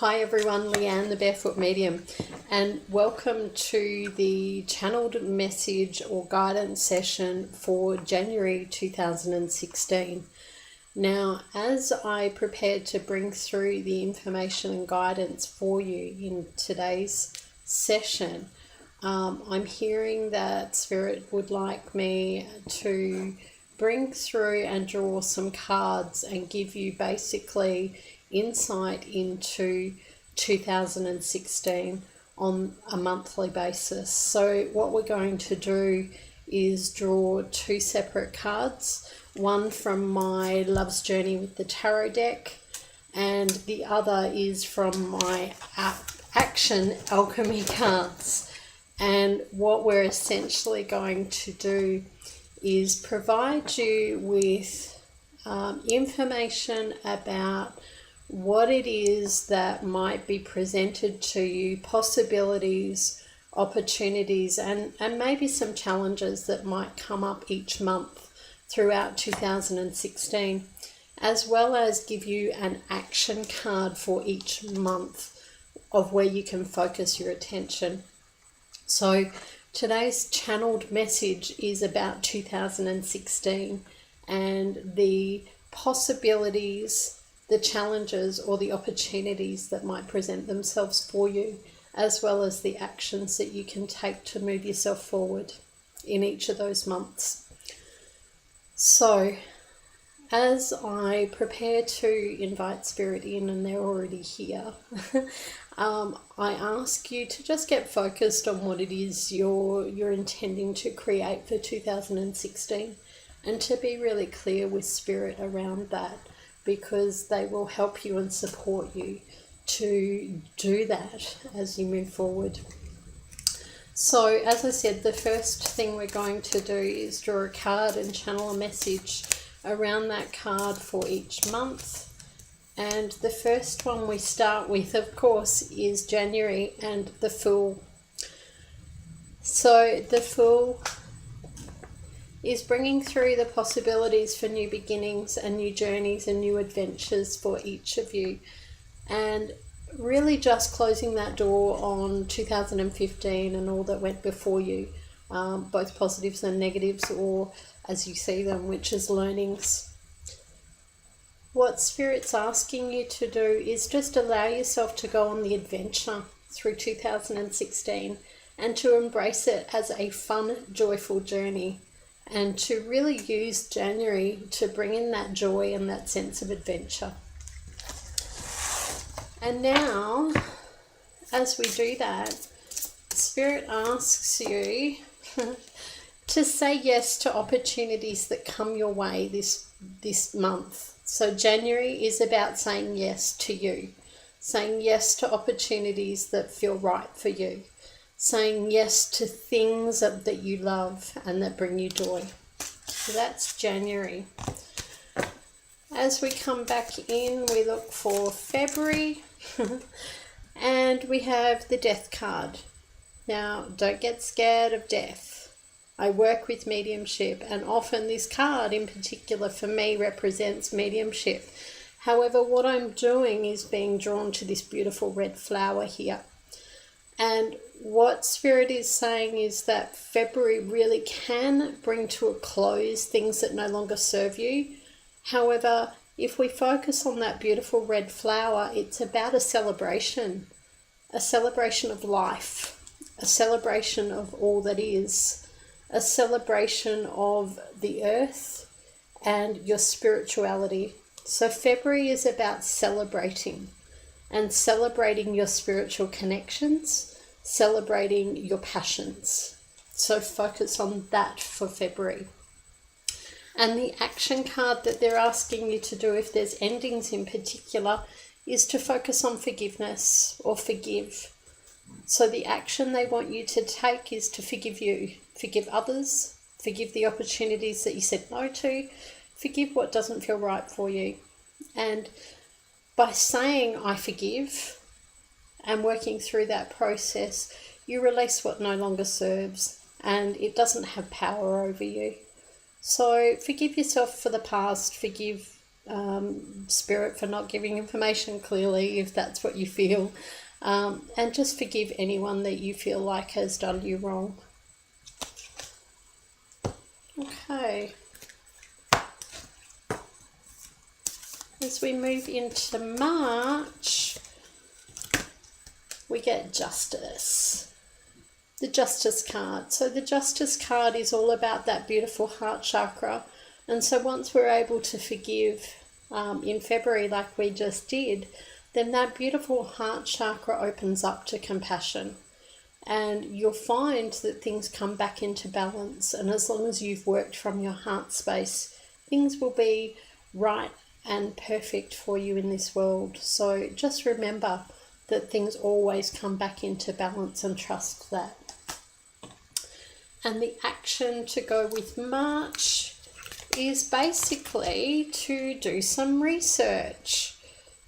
Hi everyone, Leanne the Barefoot Medium, and welcome to the channeled message or guidance session for January 2016. Now, as I prepared to bring through the information and guidance for you in today's session, I'm hearing that Spirit would like me to bring through and draw some cards and give you basically insight into 2016 on a monthly basis. So what we're going to do is draw two separate cards, one from my Love's Journey with the Tarot deck, and the other is from my Action Alchemy cards. And what we're essentially going to do is provide you with information about what it is that might be presented to you, possibilities, opportunities, and maybe some challenges that might come up each month throughout 2016, as well as give you an action card for each month of where you can focus your attention. So today's channeled message is about 2016 and the possibilities, the challenges or the opportunities that might present themselves for you, as well as the actions that you can take to move yourself forward in each of those months. So as I prepare to invite Spirit in, and they're already here, I ask you to just get focused on what it is you're intending to create for 2016, and to be really clear with Spirit around that, because they will help you and support you to do that as you move forward. So as I said, the first thing we're going to do is draw a card and channel a message around that card for each month. And the first one we start with, of course, is January and the Fool. So the Fool is bringing through the possibilities for new beginnings and new journeys and new adventures for each of you, and really just closing that door on 2015 and all that went before you, both positives and negatives, or as you see them, which is learnings. What Spirit's asking you to do is just allow yourself to go on the adventure through 2016 and to embrace it as a fun, joyful journey, and to really use January to bring in that joy and that sense of adventure. And now, as we do that, Spirit asks you to say yes to opportunities that come your way this month. So January is about saying yes to you, saying yes to opportunities that feel right for you, saying yes to things that you love and that bring you joy. So that's January. As we come back in, we look for February and we have the Death card. Now, don't get scared of death. I work with mediumship, and often this card in particular for me represents mediumship. However, what I'm doing is being drawn to this beautiful red flower here. And what Spirit is saying is that February really can bring to a close things that no longer serve you. However, if we focus on that beautiful red flower, it's about a celebration of life, a celebration of all that is, a celebration of the earth and your spirituality. So February is about celebrating, and celebrating your spiritual connections, celebrating your passions. So focus on that for February. And the action card that they're asking you to do, if there's endings in particular, is to focus on forgiveness or forgive. So the action they want you to take is to forgive you, forgive others, forgive the opportunities that you said no to, forgive what doesn't feel right for you. And by saying I forgive and working through that process, you release what no longer serves and it doesn't have power over you. So forgive yourself for the past, forgive Spirit for not giving information clearly, if that's what you feel. And just forgive anyone that you feel like has done you wrong. Okay. As we move into March, we get Justice. The Justice card. So the Justice card is all about that beautiful heart chakra. And so once we're able to forgive in February like we just did, then that beautiful heart chakra opens up to compassion. And you'll find that things come back into balance. And as long as you've worked from your heart space, things will be right and perfect for you in this world. So just remember that things always come back into balance and trust that. And the action to go with March is basically to do some research.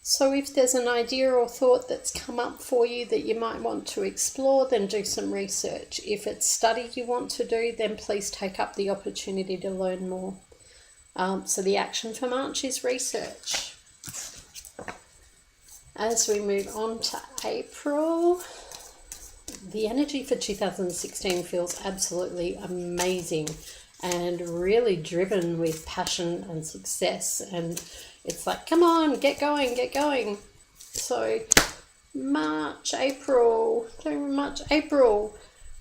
So if there's an idea or thought that's come up for you that you might want to explore, then do some research. If it's study you want to do, then please take up the opportunity to learn more. So the action for March is research. As we move on to April, the energy for 2016 feels absolutely amazing and really driven with passion and success. And it's like, come on, get going, get going. So March, April,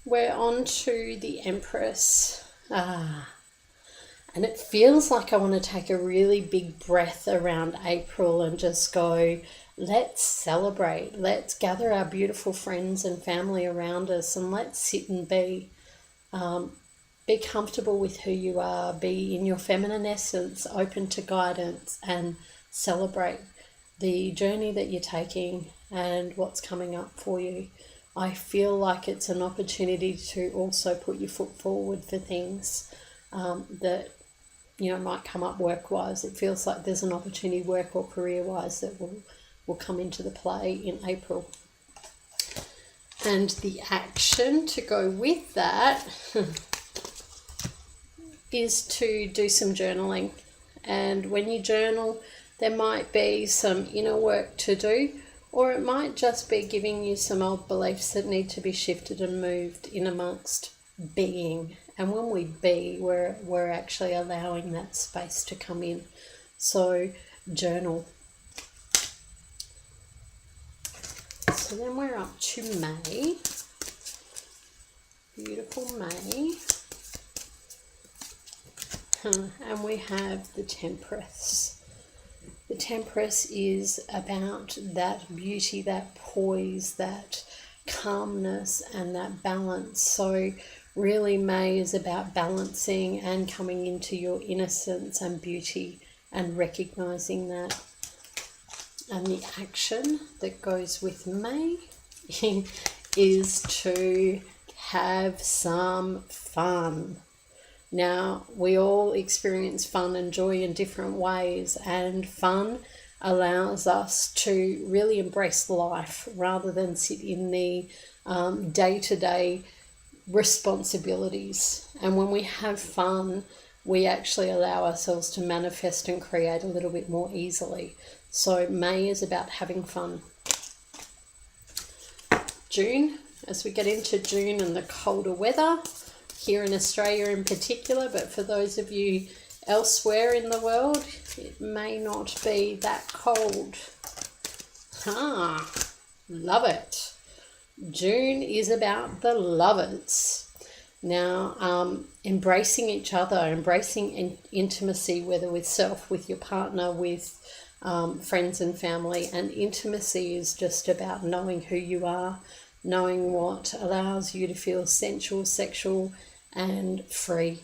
we're on to the Empress. And it feels like I want to take a really big breath around April and just go, let's celebrate. Let's gather our beautiful friends and family around us and let's sit and be. Be comfortable with who you are. Be in your feminine essence, open to guidance, and celebrate the journey that you're taking and what's coming up for you. I feel like it's an opportunity to also put your foot forward for things that might come up work-wise. It feels like there's an opportunity work or career-wise that will come into the play in April. And the action to go with that is to do some journaling. And when you journal, there might be some inner work to do, or it might just be giving you some old beliefs that need to be shifted and moved in amongst being. And when we be, we're actually allowing that space to come in. So journal. So then we're up to May. Beautiful May. And we have the Temperance. The Temperance is about that beauty, that poise, that calmness and that balance. So really May is about balancing and coming into your innocence and beauty and recognizing that. And the action that goes with May is to have some fun. Now, we all experience fun and joy in different ways, and fun allows us to really embrace life rather than sit in the day-to-day responsibilities. And when we have fun, we actually allow ourselves to manifest and create a little bit more easily. So May is about having fun. June, as we get into June and the colder weather, here in Australia in particular, but for those of you elsewhere in the world, it may not be that cold. Love it. June is about the lovers. Now, embracing each other, embracing intimacy, whether with self, with your partner, with friends and family. And intimacy is just about knowing who you are, knowing what allows you to feel sensual, sexual, and free,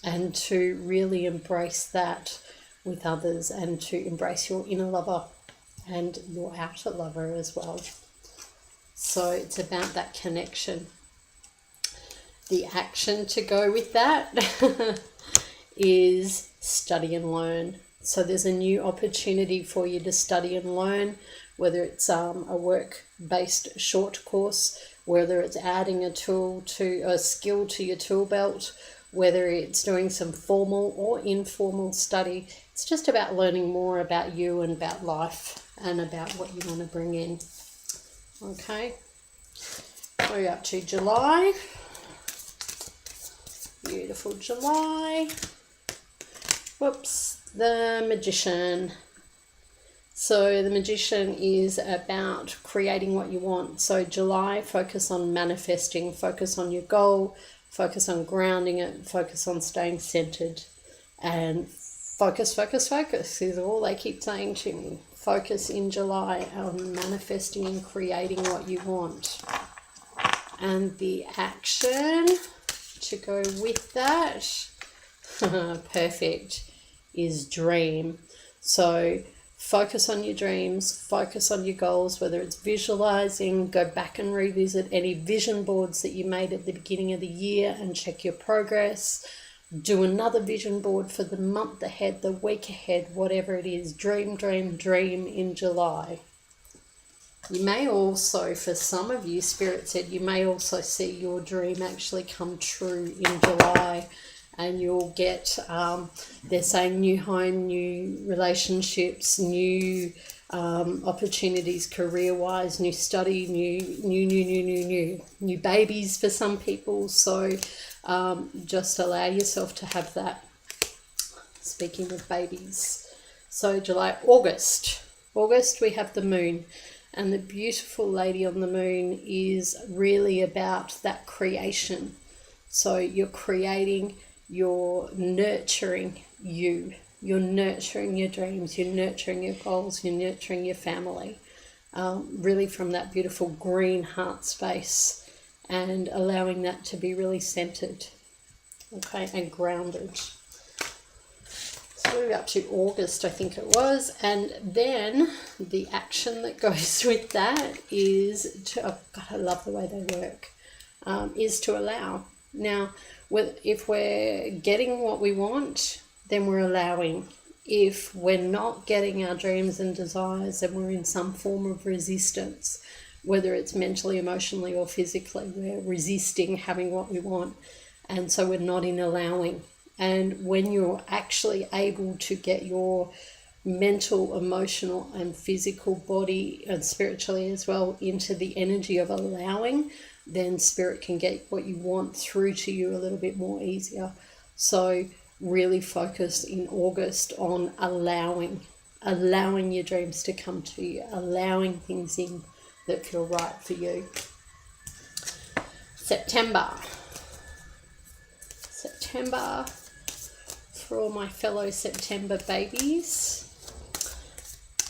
and to really embrace that with others, and to embrace your inner lover and your outer lover as well. So it's about that connection. The action to go with that is study and learn. So there's a new opportunity for you to study and learn, whether it's a work-based short course, whether it's adding a skill to your tool belt, whether it's doing some formal or informal study. It's just about learning more about you and about life and about what you want to bring in. Okay, we're up to July. Beautiful July. Whoops, the Magician. So the Magician is about creating what you want. So July, focus on manifesting, focus on your goal, focus on grounding it, focus on staying centered, and focus is all they keep saying to me. Focus in July on manifesting and creating what you want. And the action to go with that, perfect, is dream. So focus on your dreams, focus on your goals, whether it's visualizing, go back and revisit any vision boards that you made at the beginning of the year and check your progress. Do another vision board for the month ahead, the week ahead, whatever it is. Dream, dream, dream in July. You may also, for some of you, Spirit said, you may also see your dream actually come true in July. And you'll get, they're saying, new home, new relationships, new opportunities career-wise, new study, new babies for some people. So just allow yourself to have that. Speaking of babies. So July, August. August, we have the moon. And the beautiful lady on the moon is really about that creation. So you're creating, you're nurturing you, you're nurturing your dreams, you're nurturing your goals, you're nurturing your family, really from that beautiful green heart space, and allowing that to be really centered, okay, and grounded. So we're up to August, I think it was, and then the action that goes with that is to, oh God, I love the way they work, is to allow. Now, if we're getting what we want, then we're allowing. If we're not getting our dreams and desires, then we're in some form of resistance, whether it's mentally, emotionally, or physically. We're resisting having what we want, and so we're not in allowing. And when you're actually able to get your mental, emotional, and physical body, and spiritually as well, into the energy of allowing, then Spirit can get what you want through to you a little bit more easier. So really focus in August on allowing your dreams to come to you, allowing things in that feel right for you. September, for all my fellow September babies,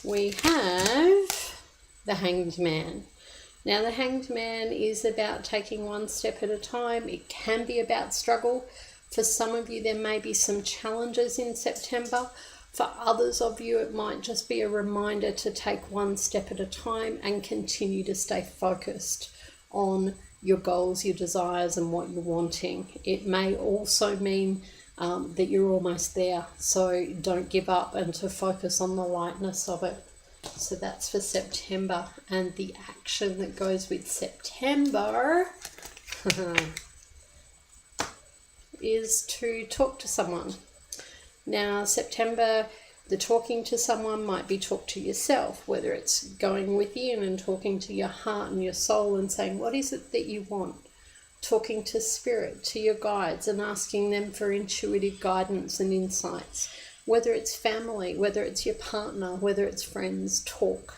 we have the Hanged Man. Now, the Hanged Man is about taking one step at a time. It can be about struggle. For some of you, there may be some challenges in September. For others of you, it might just be a reminder to take one step at a time and continue to stay focused on your goals, your desires, and what you're wanting. It may also mean that you're almost there. So don't give up, and to focus on the lightness of it. So that's for September. And the action that goes with September is to talk to someone. Now, September, the talking to someone might be talk to yourself, whether it's going within and talking to your heart and your soul and saying, what is it that you want? Talking to Spirit, to your guides, and asking them for intuitive guidance and insights. Whether it's family, whether it's your partner, whether it's friends, talk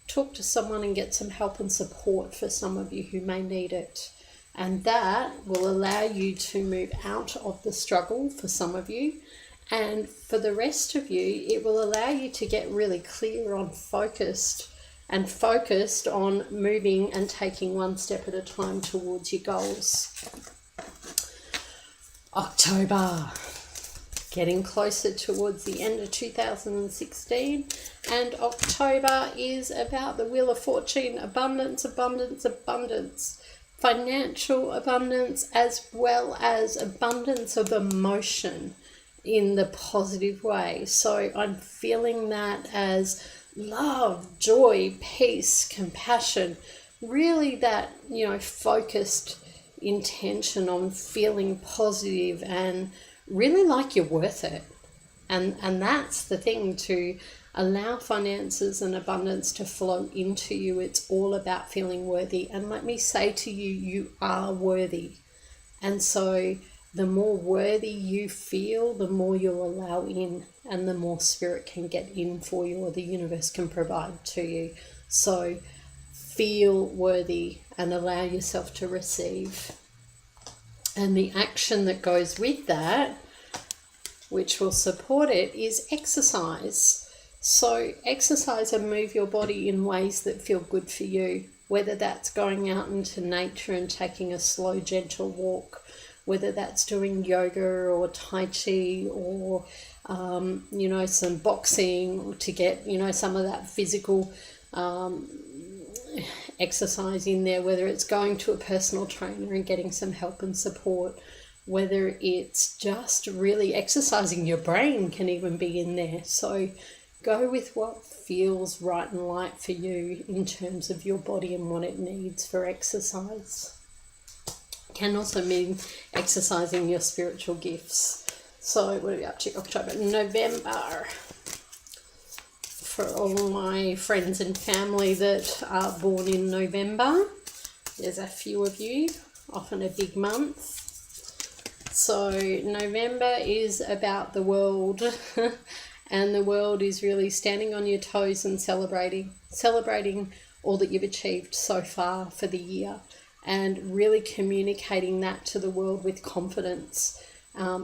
to someone and get some help and support for some of you who may need it. And that will allow you to move out of the struggle for some of you. And for the rest of you, it will allow you to get really clear on focused on moving and taking one step at a time towards your goals. October. Getting closer towards the end of 2016, and October is about the Wheel of Fortune, abundance, financial abundance, as well as abundance of emotion in the positive way. So I'm feeling that as love, joy, peace, compassion, really that, focused intention on feeling positive and really like you're worth it. And that's the thing, to allow finances and abundance to flow into you. It's all about feeling worthy. And let me say to you, you are worthy. And so the more worthy you feel, the more you'll allow in, and the more spirit can get in for you, or the universe can provide to you. So feel worthy and allow yourself to receive. And the action that goes with that, which will support it, is exercise. So exercise and move your body in ways that feel good for you, whether that's going out into nature and taking a slow, gentle walk, whether that's doing yoga or tai chi, or some boxing to get some of that physical exercise in there, whether it's going to a personal trainer and getting some help and support, whether it's just really exercising your brain, can even be in there. So go with what feels right and light for you in terms of your body and what it needs for exercise. Can also mean exercising your spiritual gifts. So what are we up to? October, November. For all my friends and family that are born in November, there's a few of you, often a big month. So November is about the world, and the world is really standing on your toes and celebrating all that you've achieved so far for the year, and really communicating that to the world with confidence,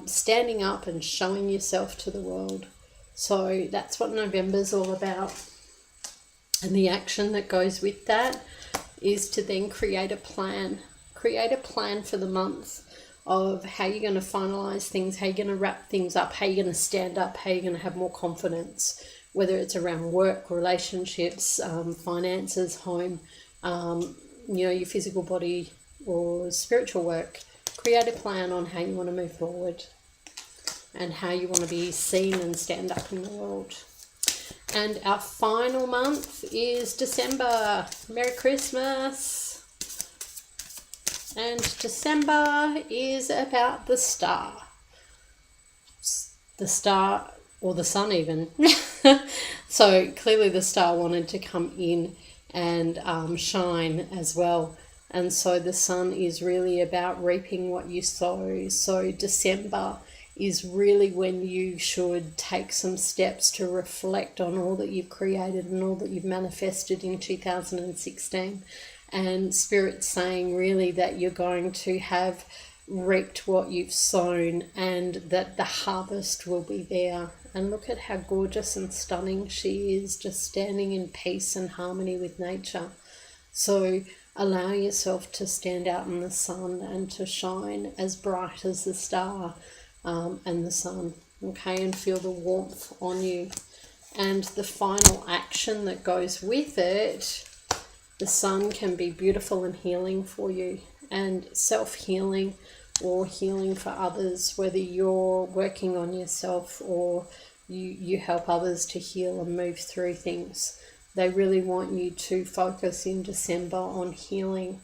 standing up and showing yourself to the world. So that's what November's all about. And the action that goes with that is to then create a plan. Create a plan for the month of how you're going to finalize things, how you're going to wrap things up, how you're going to stand up, how you're going to have more confidence, whether it's around work, relationships, finances, home, your physical body or spiritual work. Create a plan on how you want to move forward and how you want to be seen and stand up in the world. And our final month is December. Merry Christmas. And December is about the star. The star, or the sun even. So clearly the star wanted to come in and shine as well. And so the sun is really about reaping what you sow. So December is really when you should take some steps to reflect on all that you've created and all that you've manifested in 2016. And Spirit's saying really that you're going to have reaped what you've sown, and that the harvest will be there. And look at how gorgeous and stunning she is, just standing in peace and harmony with nature. So allow yourself to stand out in the sun and to shine as bright as the star and the sun, okay, and feel the warmth on you. And the final action that goes with it, the sun can be beautiful and healing for you, and self-healing or healing for others, whether you're working on yourself or you help others to heal and move through things. They really want you to focus in December on healing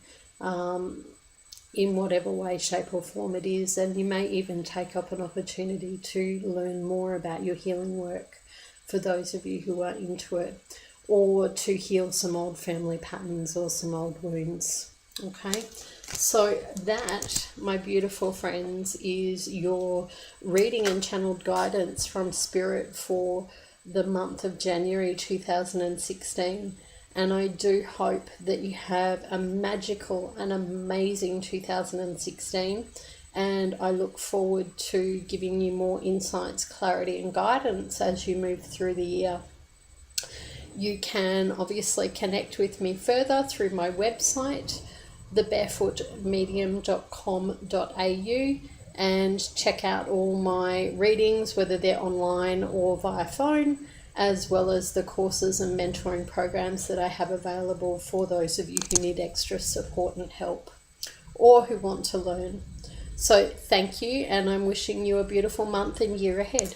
in whatever way, shape or form it is. And you may even take up an opportunity to learn more about your healing work for those of you who are into it, or to heal some old family patterns or some old wounds. Okay, so that, my beautiful friends, is your reading and channeled guidance from Spirit for the month of January 2016. And I do hope that you have a magical and amazing 2016. And I look forward to giving you more insights, clarity and guidance as you move through the year. You can obviously connect with me further through my website, thebarefootmedium.com.au, and check out all my readings, whether they're online or via phone, as well as the courses and mentoring programs that I have available for those of you who need extra support and help, or who want to learn. So thank you, and I'm wishing you a beautiful month and year ahead.